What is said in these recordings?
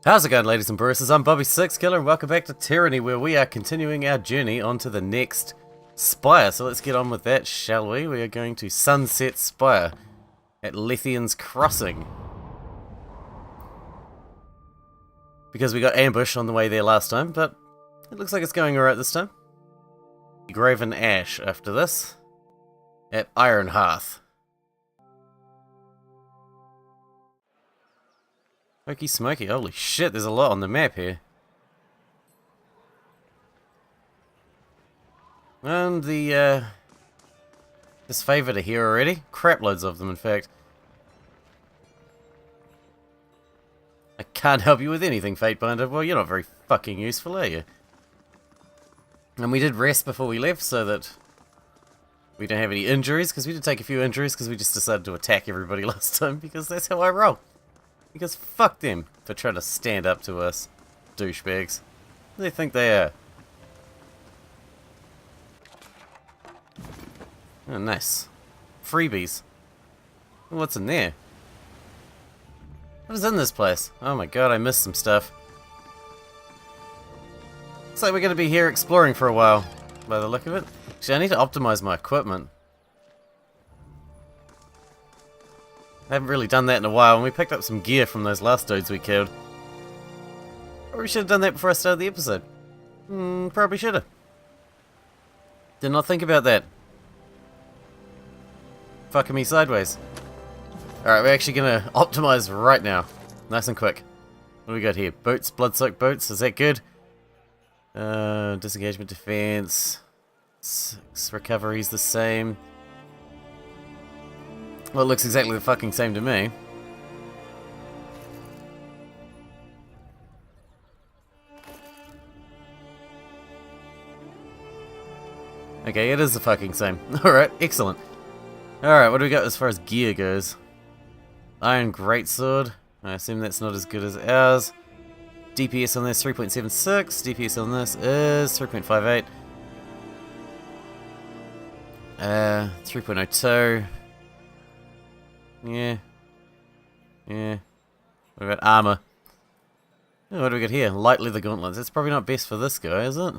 How's it going, ladies and brewers? I'm Bobby Sixkiller, and welcome back to Tyranny, where we are continuing our journey onto the next spire. So let's get on with that, shall we? We are going to Sunset Spire at Lethian's Crossing, because we got ambushed on the way there last time, but it looks like it's going alright this time. Graven Ash after this at Iron Hearth. Smoky smoky, holy shit, there's a lot on the map here. And the this favourite are here already. Crap loads of them, in fact. I can't help you with anything, Fatebinder. Well, you're not very fucking useful, are you? And we did rest before we left so that we don't have any injuries, because we did take a few injuries because we just decided to attack everybody last time, because that's how I roll. Because fuck them for trying to stand up to us, douchebags. What do they think they are? Oh, nice. Freebies. What's in there? What is in this place? Oh my god, I missed some stuff. Looks like we're going to be here exploring for a while, by the look of it. Actually, I need to optimize my equipment. I haven't really done that in a while, and we picked up some gear from those last dudes we killed. Probably should have done that before I started the episode. Probably should have. Did not think about that. Fucking me sideways. Alright, we're actually gonna optimize right now. Nice and quick. What do we got here? Boots, blood-soaked boots, is that good? Disengagement defense. 6 recovery's the same. Well, it looks exactly the fucking same to me. Okay, it is the fucking same. Alright, excellent. Alright, what do we got as far as gear goes? Iron Greatsword. I assume that's not as good as ours. DPS on this 3.76. DPS on this is 3.58. 3.02. Yeah. What about armor? Oh, what do we got here? Light leather gauntlets. That's probably not best for this guy, is it?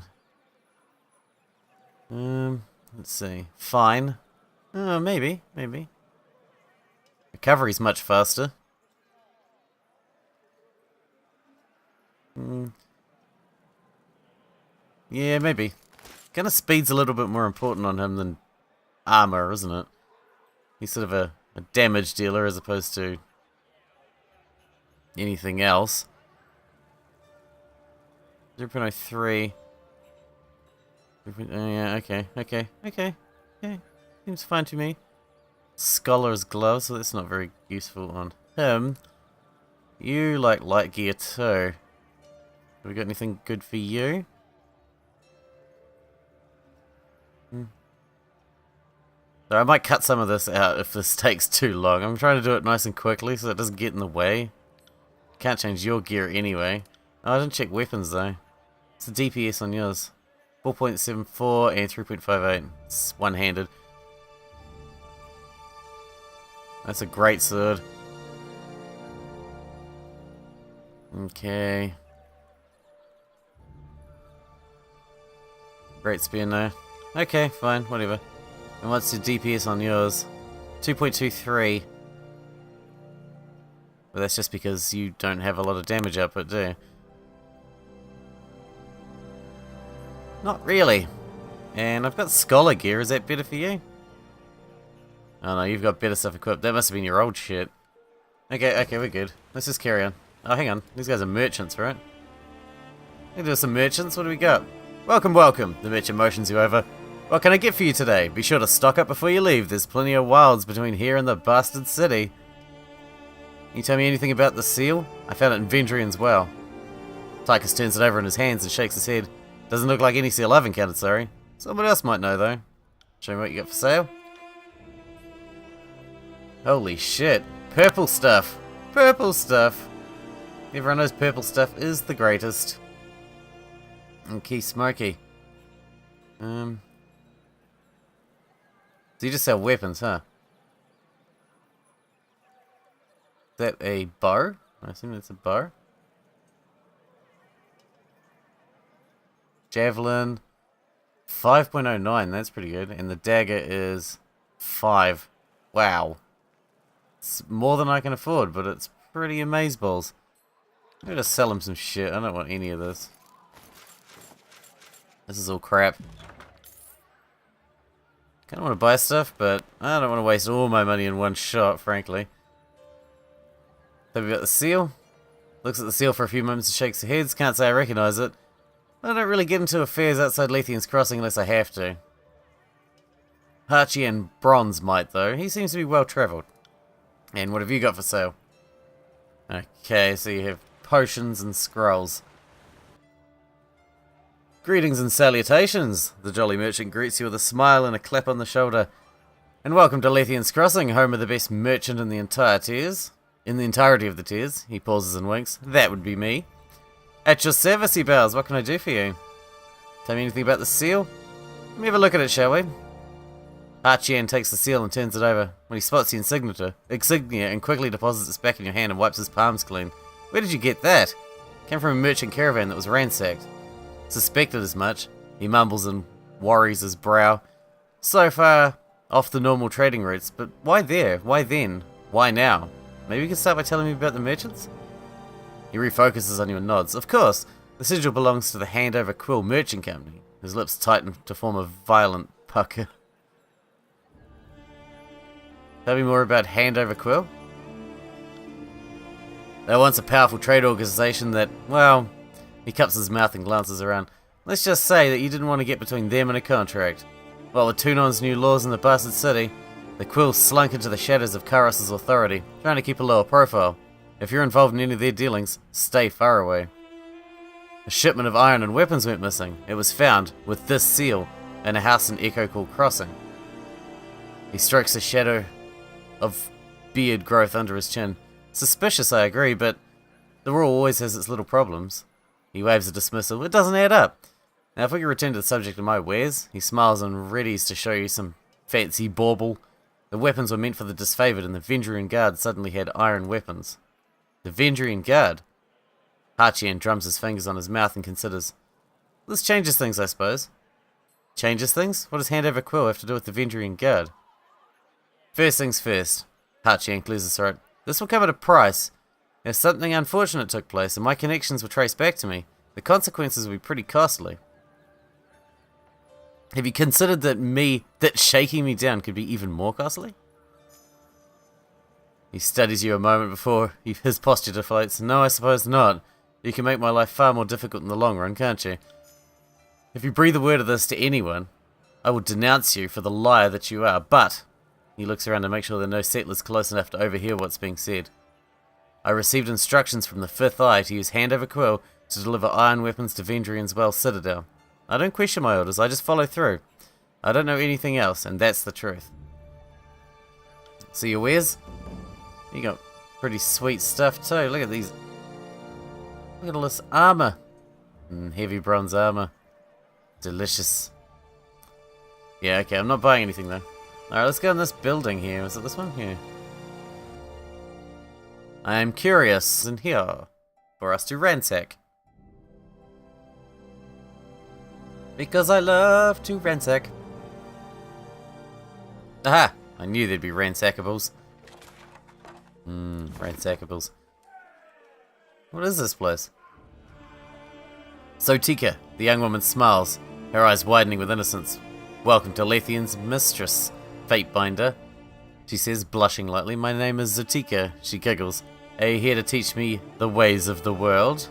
Let's see. Fine. Oh, maybe. Recovery's much faster. Yeah, maybe. Kind of speed's a little bit more important on him than armor, isn't it? He's sort of a damage dealer as opposed to anything else. 0.03. Yeah, okay. Seems fine to me. Scholar's glove, so that's not very useful on him. You like light gear too. Have we got anything good for you? So I might cut some of this out if this takes too long. I'm trying to do it nice and quickly so it doesn't get in the way. Can't change your gear anyway. Oh, I didn't check weapons though. What's the DPS on yours? 4.74 and 3.58. It's one-handed. That's a great sword. Okay. Great spear now. Okay, fine, whatever. And what's your DPS on yours? 2.23. Well, that's just because you don't have a lot of damage output, do you? Not really. And I've got scholar gear, is that better for you? Oh no, you've got better stuff equipped. That must have been your old shit. Okay, we're good. Let's just carry on. Oh, hang on. These guys are merchants, right? Hey, there's some merchants. What do we got? Welcome. The merchant motions you over. What can I get for you today? Be sure to stock up before you leave. There's plenty of wilds between here and the bastard city. Can you tell me anything about the seal? I found it in Vendrian's well. Tychus turns it over in his hands and shakes his head. Doesn't look like any seal I've encountered, sorry. Someone else might know, though. Show me what you got for sale. Holy shit. Purple stuff. Everyone knows purple stuff is the greatest. And Key Smoky. So you just sell weapons, huh? Is that a bow? I assume that's a bow. Javelin, 5.09, that's pretty good. And the dagger is 5. Wow. It's more than I can afford, but it's pretty amazeballs. I'm gonna sell him some shit. I don't want any of this. This is all crap. Kinda want to buy stuff, but I don't want to waste all my money in one shot, frankly. So we've got the seal. Looks at the seal for a few moments and shakes her head. Can't say I recognize it. I don't really get into affairs outside Lethian's Crossing unless I have to. Hachi and Bronze might, though. He seems to be well travelled. And what have you got for sale? Okay, so you have potions and scrolls. Greetings and salutations. The jolly merchant greets you with a smile and a clap on the shoulder. And welcome to Lethian's Crossing, home of the best merchant in the entire tiers. In the entirety of the tiers. He pauses and winks. That would be me. At your service, he bows. What can I do for you? Tell me anything about the seal? Let me have a look at it, shall we? Hachian takes the seal and turns it over. When he spots the insignia and quickly deposits it back in your hand and wipes his palms clean. Where did you get that? Came from a merchant caravan that was ransacked. Suspected as much. He mumbles and worries his brow. So far off the normal trading routes, but why there? Why then? Why now? Maybe you can start by telling me about the merchants? He refocuses on you and nods. Of course, the sigil belongs to the Handover Quill Merchant Company. His lips tighten to form a violent pucker. Tell me more about Handover Quill? They were once a powerful trade organization that, well, he cups his mouth and glances around. Let's just say that you didn't want to get between them and a contract. Well, with Tunon's new laws in the bastard city, the Quill slunk into the shadows of Karos's authority, trying to keep a lower profile. If you're involved in any of their dealings, stay far away. A shipment of iron and weapons went missing. It was found, with this seal, in a house in Echo called Crossing. He strokes a shadow of beard growth under his chin. Suspicious, I agree, but the rule always has its little problems. He waves a dismissal. It doesn't add up. Now, if we can return to the subject of my wares, he smiles and readies to show you some fancy bauble. The weapons were meant for the disfavored, and the Vendrian Guard suddenly had iron weapons. The Vendrian Guard? Hachian drums his fingers on his mouth and considers. This changes things, I suppose. Changes things? What does Handover Quill have to do with the Vendrian Guard? First things first. Hachian clears his throat. This will come at a price. If something unfortunate took place and my connections were traced back to me, the consequences would be pretty costly. Have you considered that shaking me down could be even more costly? He studies you a moment before his posture deflates. No, I suppose not. You can make my life far more difficult in the long run, can't you? If you breathe a word of this to anyone, I will denounce you for the liar that you are, but... He looks around to make sure there are no settlers close enough to overhear what's being said. I received instructions from the Fifth Eye to use Handover Quill to deliver iron weapons to Vendrian's Well Citadel. I don't question my orders, I just follow through. I don't know anything else, and that's the truth. See your wares? You got pretty sweet stuff too. Look at these. Look at all this armor. Heavy bronze armor. Delicious. Yeah, okay, I'm not buying anything though. Alright, let's go in this building here. Is it this one? Here. I am curious in here for us to ransack. Because I love to ransack. Aha! I knew there'd be ransackables. Ransackables. What is this place? Zotika, the young woman smiles, her eyes widening with innocence. Welcome to Lethian's mistress, Fatebinder. She says, blushing lightly. My name is Zotika. She giggles. Are you here to teach me the ways of the world?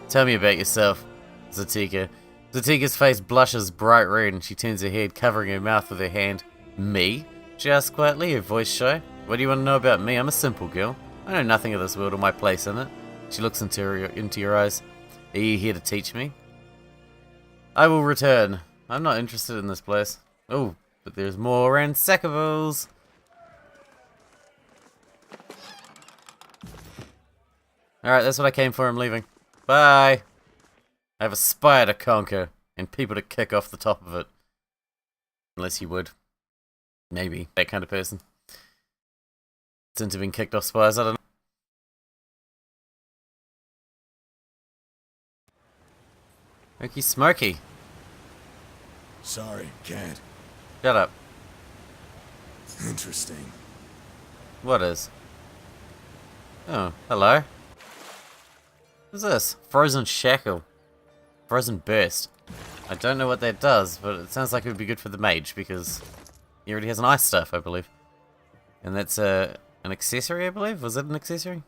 Tell me about yourself, Zotika. Zotika's face blushes bright red and she turns her head, covering her mouth with her hand. Me? She asks quietly, her voice shy. What do you want to know about me? I'm a simple girl. I know nothing of this world or my place in it. She looks into your eyes. Are you here to teach me? I will return. I'm not interested in this place. Oh, but there's more ransackables. Alright, that's what I came for. I'm leaving. Bye. I have a spire to conquer and people to kick off the top of it. Unless you would. Maybe. That kind of person. Since you've been kicked off spires, I don't know. Okey smoky. Sorry, can't. Shut up. Interesting. What is? Oh, hello. What's this? Frozen shackle. Frozen burst. I don't know what that does, but it sounds like it would be good for the mage because he already has an ice stuff, I believe. And that's an accessory, I believe? Was it an accessory?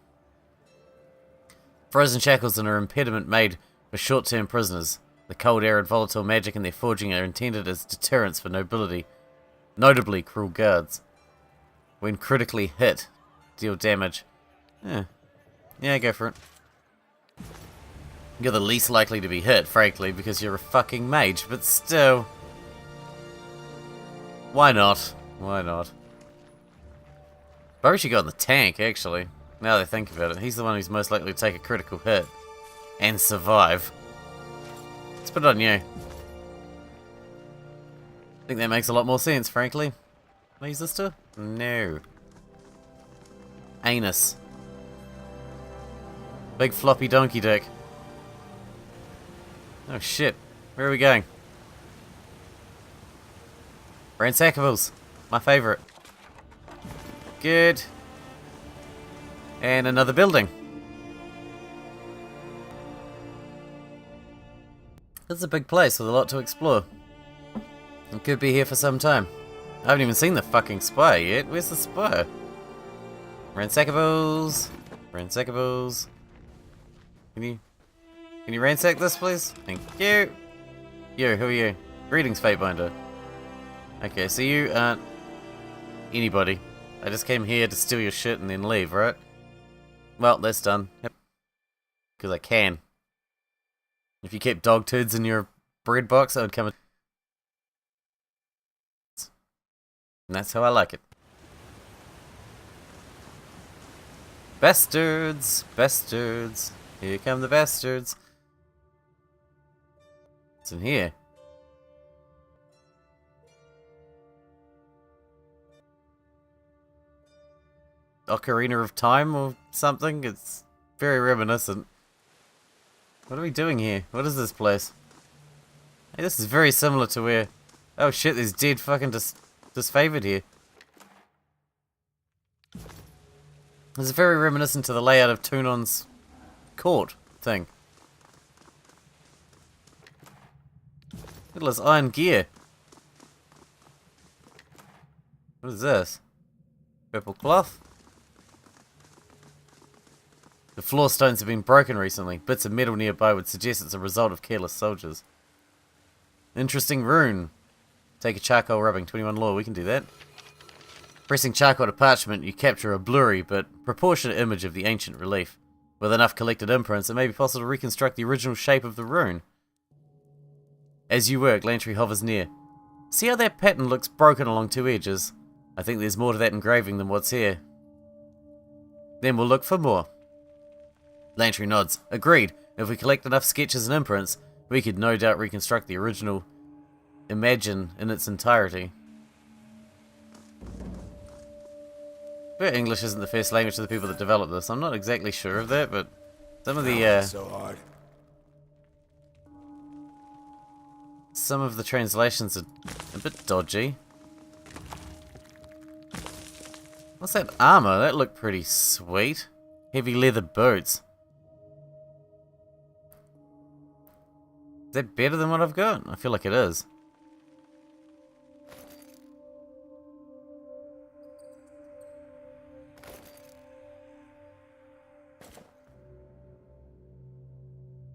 Frozen shackles are an impediment made for short-term prisoners. The cold air and volatile magic in their forging are intended as deterrents for notably cruel guards. When critically hit, deal damage. Yeah, go for it. You're the least likely to be hit, frankly, because you're a fucking mage, but still. Why not? Why not? Probably should go on the tank, actually. Now that I think about it, he's the one who's most likely to take a critical hit. And survive. Let's put it on you. I think that makes a lot more sense, frankly. Can I use this too? No. Anus. Big floppy donkey dick. Oh shit. Where are we going? Ransackables. My favourite. Good. And another building. This is a big place with a lot to explore. It could be here for some time. I haven't even seen the fucking spire yet. Where's the spire? Ransackables. Ransackables. Can you ransack this, please? Thank you. You, who are you? Greetings, Fatebinder. Okay, so you aren't anybody. I just came here to steal your shit and then leave, right? Well, that's done. Yep. Because I can. If you kept dog turds in your bread box, I would come and that's how I like it. Bastards! Bastards! Here come the bastards. What's in here? Ocarina of Time or something? It's very reminiscent. What are we doing here? What is this place? Hey, this is very similar to where... Oh shit, there's dead fucking disfavored here. This is very reminiscent to the layout of Tunon's court thing. Look at this iron gear. What is this? Purple cloth? The floor stones have been broken recently. Bits of metal nearby would suggest it's a result of careless soldiers. Interesting rune. Take a charcoal rubbing, 21 lore, we can do that. Pressing charcoal to parchment, you capture a blurry but proportionate image of the ancient relief. With enough collected imprints, it may be possible to reconstruct the original shape of the rune. As you work, Lantry hovers near. See how that pattern looks broken along two edges? I think there's more to that engraving than what's here. Then we'll look for more. Lantry nods. Agreed. If we collect enough sketches and imprints, we could no doubt reconstruct the original Imagine in its entirety. But English isn't the first language of the people that developed this. I'm not exactly sure of that, but some of the So hard. some of the translations are a bit dodgy. What's that armor? That looked pretty sweet. Heavy leather boots. Is that better than what I've got? I feel like it is.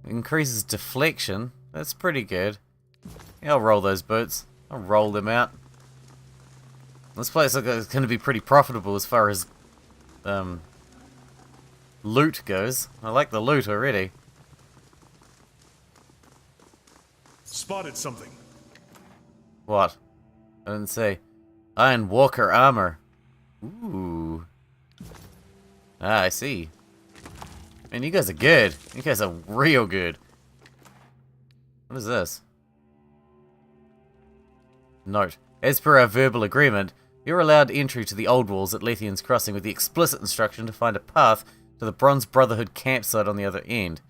Increases deflection. That's pretty good. Yeah, I'll roll those boots. I'll roll them out. This place looks like it's going to be pretty profitable as far as loot goes. I like the loot already. Spotted something. What? I didn't see. Iron Walker armor. Ooh. Ah, I see. Man, you guys are good. You guys are real good. What is this? Note. As per our verbal agreement, you're allowed entry to the old walls at Lethian's Crossing with the explicit instruction to find a path to the Bronze Brotherhood campsite on the other end.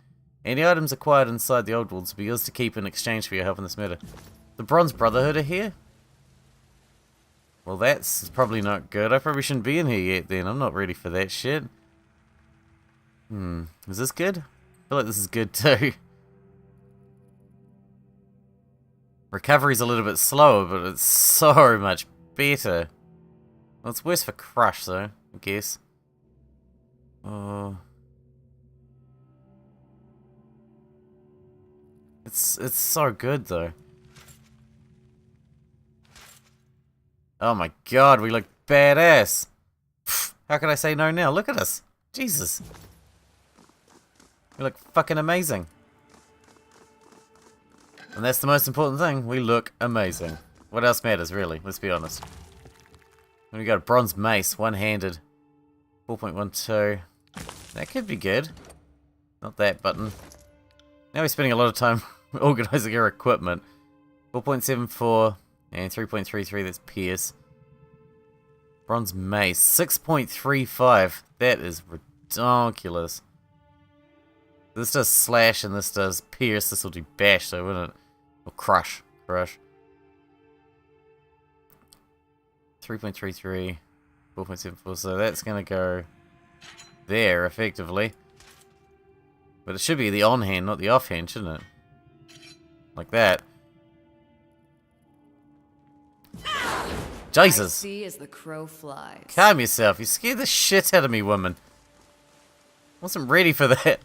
Any items acquired inside the old worlds will be yours to keep in exchange for your help in this matter. The Bronze Brotherhood are here? Well, that's probably not good. I probably shouldn't be in here yet then. I'm not ready for that shit. Is this good? I feel like this is good too. Recovery's a little bit slower, but it's so much better. Well, it's worse for Crush though, I guess. Oh. It's so good though. Oh my god, we look badass. How can I say no now? Look at us. Jesus. We look fucking amazing. And that's the most important thing. We look amazing. What else matters, really? Let's be honest. When we got a bronze mace, one-handed. 4.12. That could be good. Not that button. Now we're spending a lot of time organizing our equipment. 4.74 and 3.33, that's Pierce. Bronze mace, 6.35. That is ridiculous. This does slash and this does pierce. This will do bash though, wouldn't it? Or crush. Crush. 3.33. 4.74. So that's going to go there, effectively. But it should be the on-hand, not the off-hand, shouldn't it? Like that. Jesus! I see as the crow flies. Calm yourself. You scared the shit out of me, woman. Wasn't ready for that.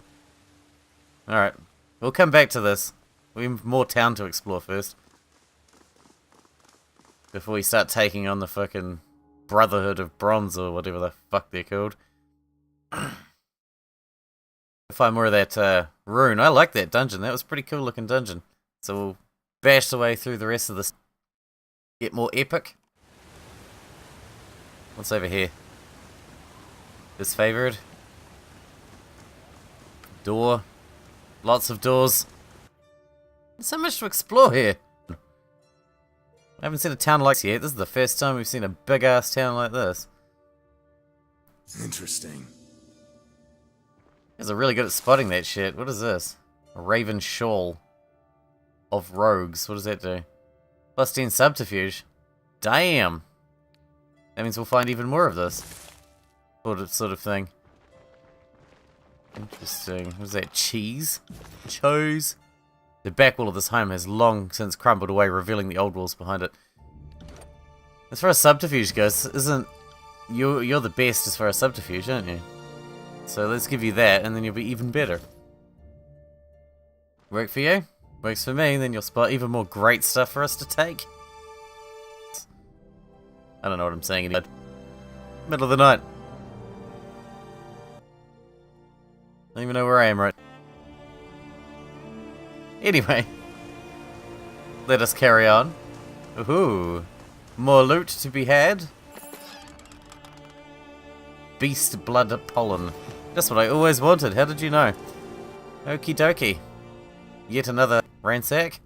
Alright. We'll come back to this. We have more town to explore first. Before we start taking on the fucking Brotherhood of Bronze or whatever the fuck they're called. Find more of that rune. I like that dungeon. That was a pretty cool looking dungeon. So we'll bash the way through the rest of this. Get more epic. What's over here? Disfavored. Door. Lots of doors. There's so much to explore here. I haven't seen a town like this yet. This is the first time we've seen a big ass town like this. Interesting. You guys are really good at spotting that shit. What is this? A Raven Shawl of Rogues. What does that do? Plus 10 subterfuge. Damn. That means we'll find even more of this. Sort of thing. Interesting. What is that? Cheese? Chose? The back wall of this home has long since crumbled away, revealing the old walls behind it. As far as subterfuge goes, isn't... You're the best as far as subterfuge, aren't you? So let's give you that, and then you'll be even better. Work for you? Works for me, then you'll spot even more great stuff for us to take. I don't know what I'm saying anymore. Middle of the night. I don't even know where I am right. Anyway. Let us carry on. Ooh. More loot to be had. Beast blood pollen. That's what I always wanted. How did you know? Okie dokie. Yet another ransack.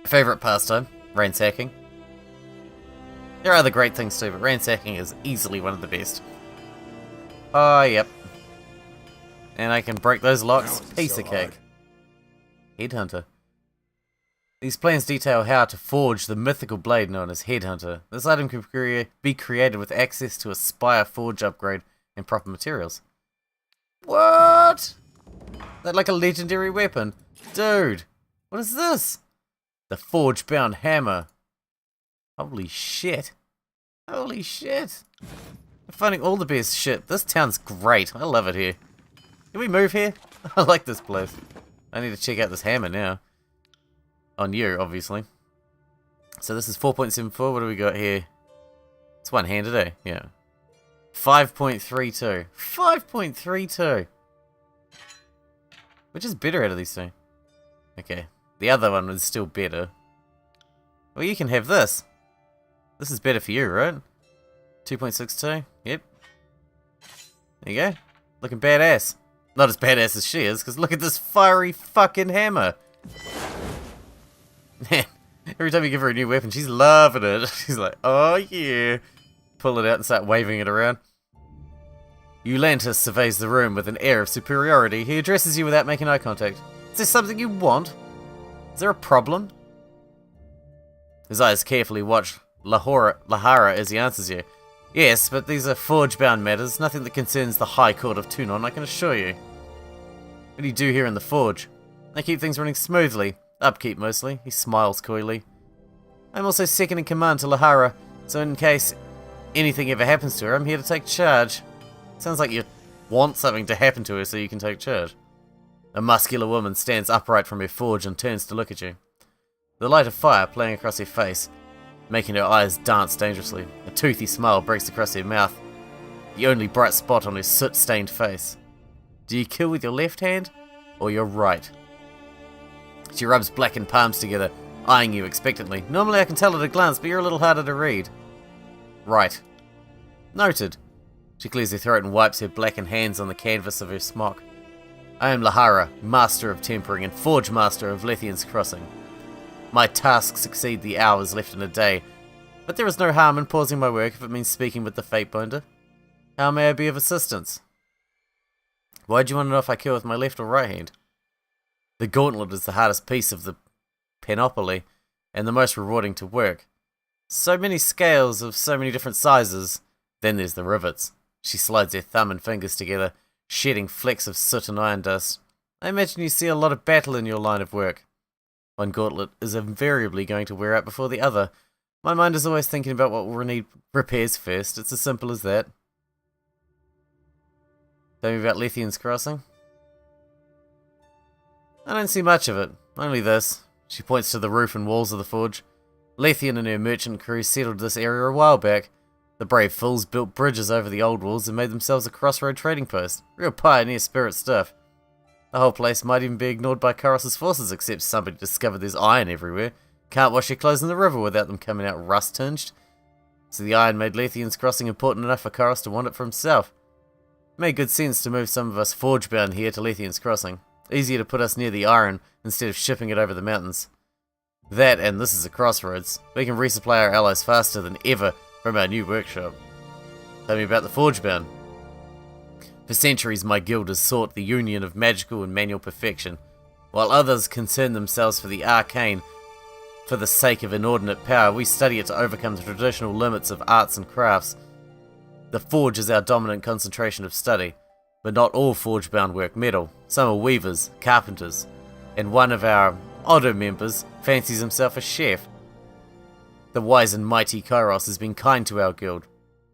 Favorite pastime. Ransacking. There are other great things too, but ransacking is easily one of the best. Oh, yep. And I can break those locks. Piece of cake. Headhunter. These plans detail how to forge the mythical blade known as Headhunter. This item can be created with access to a Spire Forge upgrade and proper materials. What? That like a legendary weapon? Dude, what is this? The Forge-bound hammer. Holy shit. Holy shit. I'm finding all the best shit. This town's great. I love it here. Can we move here? I like this place. I need to check out this hammer now. On you, obviously. So this is 4.74. What do we got here? It's one-handed, eh? Yeah. 5.32. 5.32! Which is better out of these two? Okay. The other one is still better. Well, you can have this. This is better for you, right? 2.62. Yep. There you go. Looking badass. Not as badass as she is, because look at this fiery fucking hammer. Man, every time you give her a new weapon, she's loving it. She's like, oh yeah. Pull it out and start waving it around. Eulantis surveys the room with an air of superiority. He addresses you without making eye contact. Is there something you want? Is there a problem? His eyes carefully watch Lahara as he answers you. Yes, but these are forge-bound matters, nothing that concerns the High Court of Tunon, I can assure you. What do you do here in the forge? I keep things running smoothly. Upkeep, mostly. He smiles coyly. I'm also second in command to Lahara, so in case anything ever happens to her, I'm here to take charge. Sounds like you want something to happen to her so you can take charge. A muscular woman stands upright from her forge and turns to look at you. The light of fire playing across her face, making her eyes dance dangerously. A toothy smile breaks across her mouth, the only bright spot on her soot-stained face. Do you kill with your left hand or your right? She rubs blackened palms together, eyeing you expectantly. Normally I can tell at a glance, but you're a little harder to read. Right. Noted. She clears her throat and wipes her blackened hands on the canvas of her smock. I am Lahara, Master of Tempering and Forge Master of Lethian's Crossing. My tasks exceed the hours left in a day, but there is no harm in pausing my work if it means speaking with the Fatebinder. How may I be of assistance? Why do you want to know if I kill with my left or right hand? The gauntlet is the hardest piece of the panoply, and the most rewarding to work. So many scales of so many different sizes. Then there's the rivets. She slides her thumb and fingers together, shedding flecks of soot and iron dust. I imagine you see a lot of battle in your line of work. One gauntlet is invariably going to wear out before the other. My mind is always thinking about what will need repairs first. It's as simple as that. Tell me about Lethian's Crossing. I don't see much of it. Only this. She points to the roof and walls of the forge. Lethian and her merchant crew settled this area a while back. The brave fools built bridges over the old walls and made themselves a crossroad trading post. Real pioneer spirit stuff. The whole place might even be ignored by Karos' forces, except somebody discovered there's iron everywhere. Can't wash your clothes in the river without them coming out rust-tinged. So the iron made Lethian's Crossing important enough for Karos to want it for himself. It made good sense to move some of us forge-bound here to Lethian's Crossing. Easier to put us near the iron instead of shipping it over the mountains. That, and this is a crossroads. We can resupply our allies faster than ever from our new workshop. Tell me about the forge-bound. For centuries my guild has sought the union of magical and manual perfection, while others concern themselves for the arcane. For the sake of inordinate power, we study it to overcome the traditional limits of arts and crafts. The forge is our dominant concentration of study, but not all forge-bound work metal. Some are weavers, carpenters, and one of our odder members fancies himself a chef. The wise and mighty Kairos has been kind to our guild.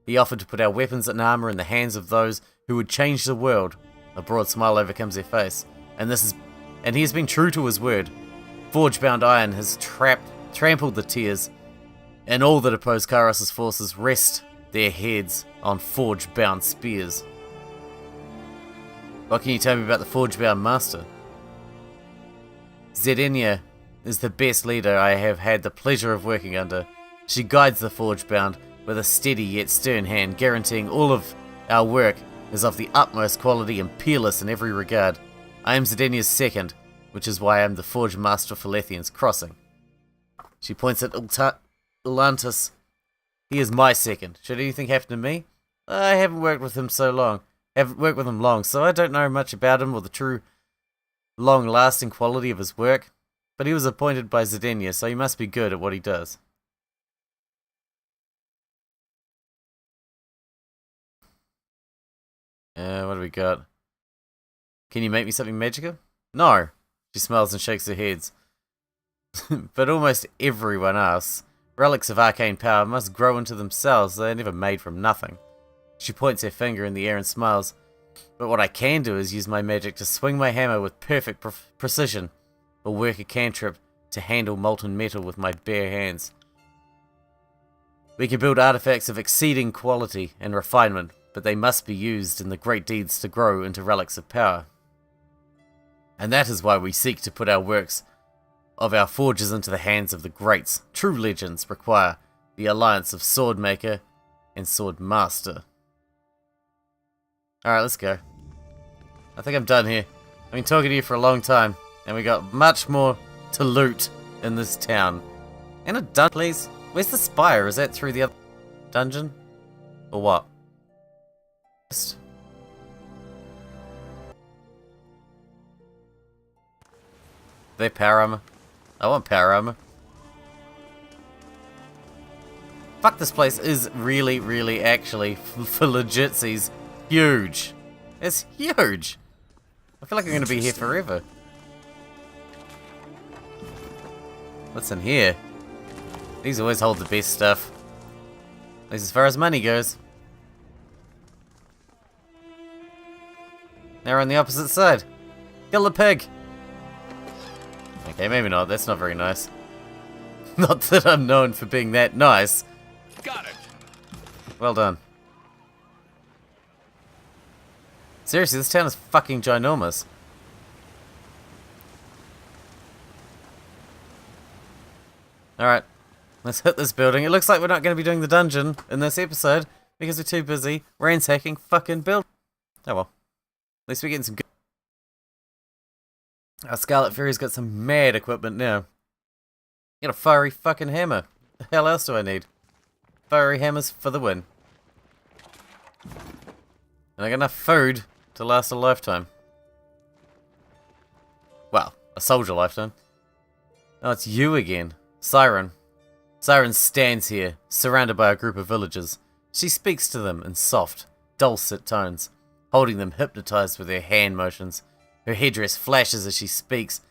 He offered to put our weapons and armor in the hands of those who would change the world. A broad smile overcomes their face, and he has been true to his word. Forge-bound iron has trampled the tears, and all that oppose Kairos' forces rest their heads on forge-bound spears. What can you tell me about the forge-bound master? Zedenia is the best leader I have had the pleasure of working under. She guides the forge-bound with a steady yet stern hand, guaranteeing all of our work is of the utmost quality and peerless in every regard. I am Zedenia's second, which is why I am the Forge Master for Lethian's Crossing. She points at Ulantis. He is my second. Should anything happen to me? I haven't worked with him long, so I don't know much about him or the true long-lasting quality of his work. But he was appointed by Zedenia, so he must be good at what he does. What do we got? Can you make me something magical? No. She smiles and shakes her head. But almost everyone asks. Relics of arcane power must grow into themselves. They are never made from nothing. She points her finger in the air and smiles. But what I can do is use my magic to swing my hammer with perfect precision, or work a cantrip to handle molten metal with my bare hands. We can build artifacts of exceeding quality and refinement, but they must be used in the great deeds to grow into relics of power. And that is why we seek to put our works of our forges into the hands of the greats. True legends require the alliance of Swordmaker and Swordmaster. Alright, let's go. I think I'm done here. I've been talking to you for a long time, and we got much more to loot in this town. And a dungeon, please. Where's the spire? Is that through the other dungeon? Or what? They're power armor. I want power armor. Fuck, this place is really, really, actually, for legitsies, huge. It's huge. I feel like I'm going to be here forever. What's in here? These always hold the best stuff. At least as far as money goes. Now we're on the opposite side. Kill the pig! Okay, maybe not. That's not very nice. Not that I'm known for being that nice. Got it. Well done. Seriously, this town is fucking ginormous. Alright, let's hit this building. It looks like we're not going to be doing the dungeon in this episode because we're too busy ransacking fucking build. Oh well. At least we're getting some good. Our Scarlet Fury's got some mad equipment now. Got a fiery fucking hammer. The hell else do I need? Fiery hammers for the win. And I got enough food to last a lifetime. Well, a soldier lifetime. Oh, it's you again. Siren. Siren stands here, surrounded by a group of villagers. She speaks to them in soft, dulcet tones, holding them hypnotized with her hand motions. Her headdress flashes as she speaks,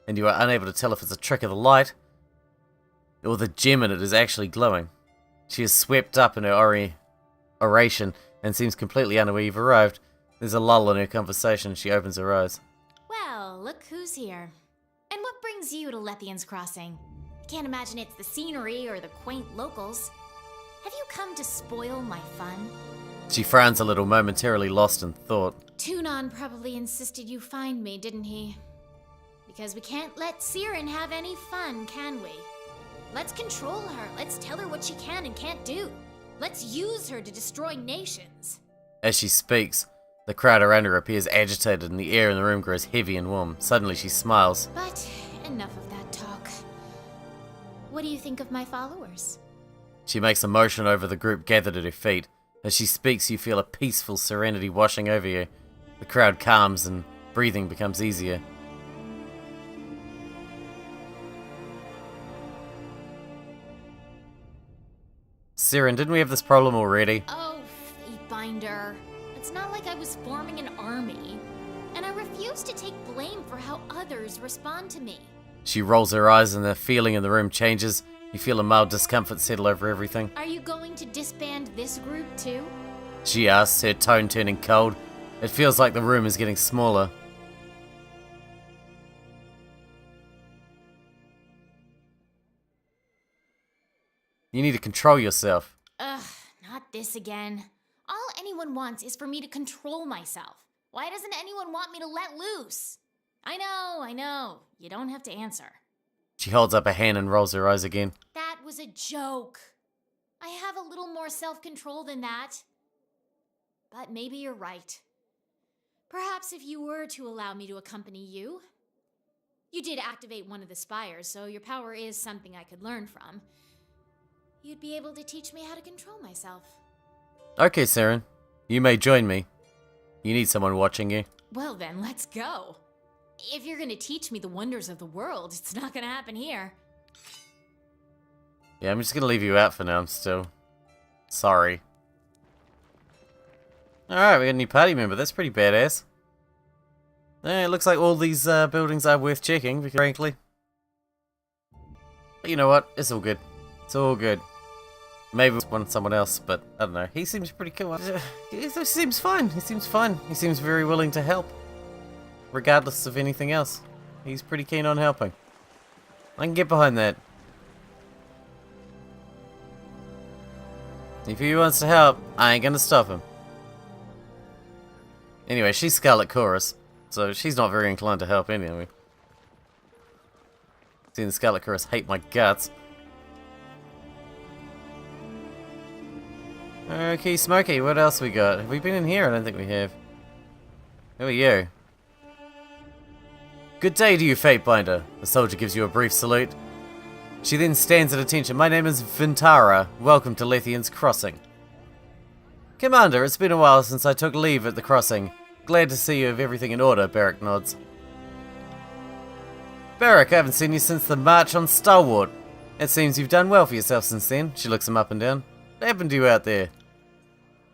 and you are unable to tell if it's a trick of the light or the gem in it is actually glowing. She is swept up in her oration and seems completely unaware you've arrived. There's a lull in her conversation. She opens her eyes. Well, look who's here. And what brings you to Lethian's Crossing? I can't imagine it's the scenery or the quaint locals. Have you come to spoil my fun? She frowns a little, momentarily lost in thought. Tunon probably insisted you find me, didn't he? Because we can't let Siren have any fun, can we? Let's control her. Let's tell her what she can and can't do. Let's use her to destroy nations. As she speaks, the crowd around her appears agitated and the air in the room grows heavy and warm. Suddenly she smiles. But enough of that talk. What do you think of my followers? She makes a motion over the group gathered at her feet. As she speaks, you feel a peaceful serenity washing over you. The crowd calms and breathing becomes easier. Siren, didn't we have this problem already? Oh, Fatebinder. It's not like I was forming an army. And I refuse to take blame for how others respond to me. She rolls her eyes and the feeling in the room changes. You feel a mild discomfort settle over everything. Are you going to disband this group too? She asks, her tone turning cold. It feels like the room is getting smaller. You need to control yourself. Ugh, not this again. All anyone wants is for me to control myself. Why doesn't anyone want me to let loose? I know. You don't have to answer. She holds up a hand and rolls her eyes again. That was a joke. I have a little more self-control than that. But maybe you're right. Perhaps if you were to allow me to accompany you. You did activate one of the spires, so your power is something I could learn from. You'd be able to teach me how to control myself. Okay, Siren. You may join me. You need someone watching you. Well then, let's go. If you're gonna teach me the wonders of the world, it's not gonna happen here. Yeah, I'm just gonna leave you out for now, still. Sorry. Alright, we got a new party member. That's pretty badass. It looks like all these buildings are worth checking, because frankly. But you know what? It's all good. It's all good. Maybe it's one someone else, but I don't know. He seems pretty cool. He seems fine. He seems fine. He seems very willing to help. Regardless of anything else. He's pretty keen on helping. I can get behind that. If he wants to help, I ain't gonna stop him. Anyway, she's Scarlet Chorus, so she's not very inclined to help anyway. Seeing the Scarlet Chorus hate my guts. Okay, Smokey, what else we got? Have we been in here? I don't think we have. Who are you? Good day to you, Fatebinder. The soldier gives you a brief salute. She then stands at attention. My name is Vintara. Welcome to Lethian's Crossing. Commander, it's been a while since I took leave at the crossing. Glad to see you have everything in order, Barrack nods. Barrack, I haven't seen you since the march on Stalwart. It seems you've done well for yourself since then. She looks him up and down. What happened to you out there?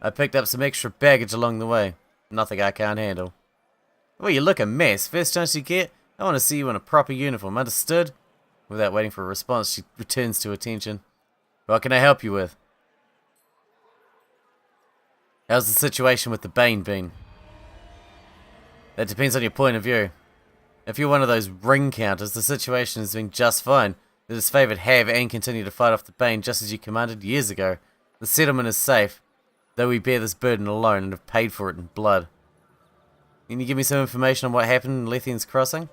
I picked up some extra baggage along the way. Nothing I can't handle. Well, you look a mess. First chance you get, I want to see you in a proper uniform. Understood? Without waiting for a response, she returns to attention. What can I help you with? How's the situation with the Bane been? That depends on your point of view. If you're one of those ring counters, the situation has been just fine. The disfavored have and continue to fight off the Bane just as you commanded years ago. The settlement is safe, though we bear this burden alone and have paid for it in blood. Can you give me some information on what happened in Lethian's Crossing?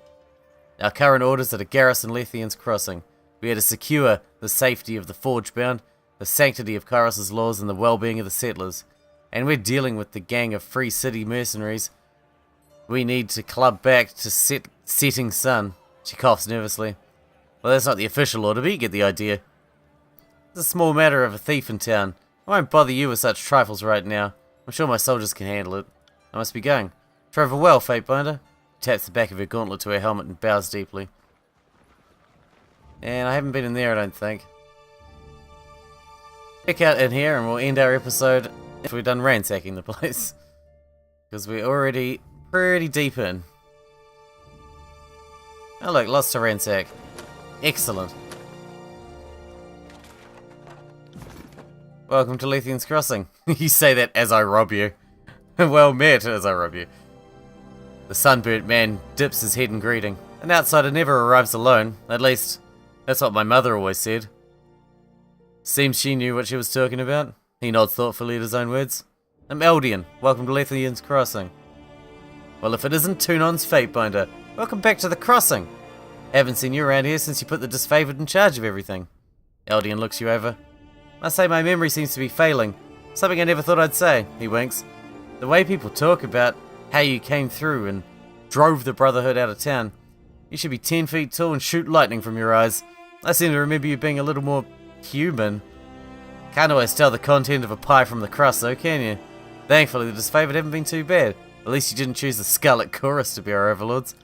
Our current orders are to garrison Lethian's Crossing. We are to secure the safety of the Forgebound, the sanctity of Kairos' laws, and the well-being of the settlers. And we're dealing with the gang of Free City mercenaries. We need to club back to setting sun. She coughs nervously. Well, that's not the official order, but you get the idea. It's a small matter of a thief in town. I won't bother you with such trifles right now. I'm sure my soldiers can handle it. I must be going. Travel well, Fatebinder. Taps the back of her gauntlet to her helmet and bows deeply. And I haven't been in there, I don't think. Check out in here and we'll end our episode if we're done ransacking the place. Because we're already pretty deep in. Oh look, lots to ransack. Excellent. Welcome to Lethian's Crossing. You say that as I rob you. Well met as I rob you. The sunburnt man dips his head in greeting. An outsider never arrives alone. At least, that's what my mother always said. Seems she knew what she was talking about. He nods thoughtfully at his own words. I'm Eldian. Welcome to Lethian's Crossing. Well, if it isn't Tunon's Fatebinder, welcome back to the Crossing. Haven't seen you around here since you put the disfavored in charge of everything. Eldian looks you over. Must say my memory seems to be failing. Something I never thought I'd say, he winks. The way people talk about how you came through and drove the Brotherhood out of town. You should be 10 feet tall and shoot lightning from your eyes. I seem to remember you being a little more human. Can't always tell the content of a pie from the crust though, can you? Thankfully the disfavored haven't been too bad. At least you didn't choose the Scarlet Chorus to be our overlords.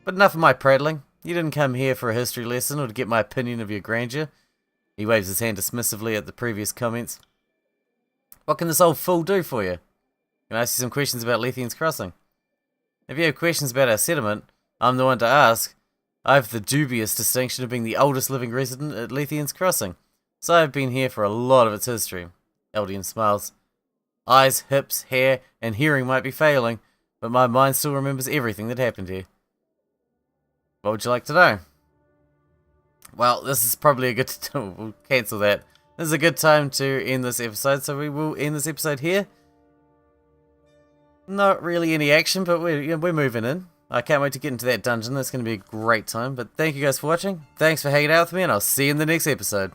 But enough of my prattling. You didn't come here for a history lesson or to get my opinion of your grandeur. He waves his hand dismissively at the previous comments. What can this old fool do for you? Can I ask you some questions about Lethian's Crossing? If you have questions about our settlement, I'm the one to ask. I have the dubious distinction of being the oldest living resident at Lethian's Crossing, so I've been here for a lot of its history. Eldian smiles. Eyes, hips, hair, and hearing might be failing, but my mind still remembers everything that happened here. What would you like to know? Well, this is probably a good we'll cancel that. This is a good time to end this episode, so we will end this episode here. Not really any action, but we're moving in. I can't wait to get into that dungeon. That's going to be a great time. But thank you guys for watching. Thanks for hanging out with me, and I'll see you in the next episode.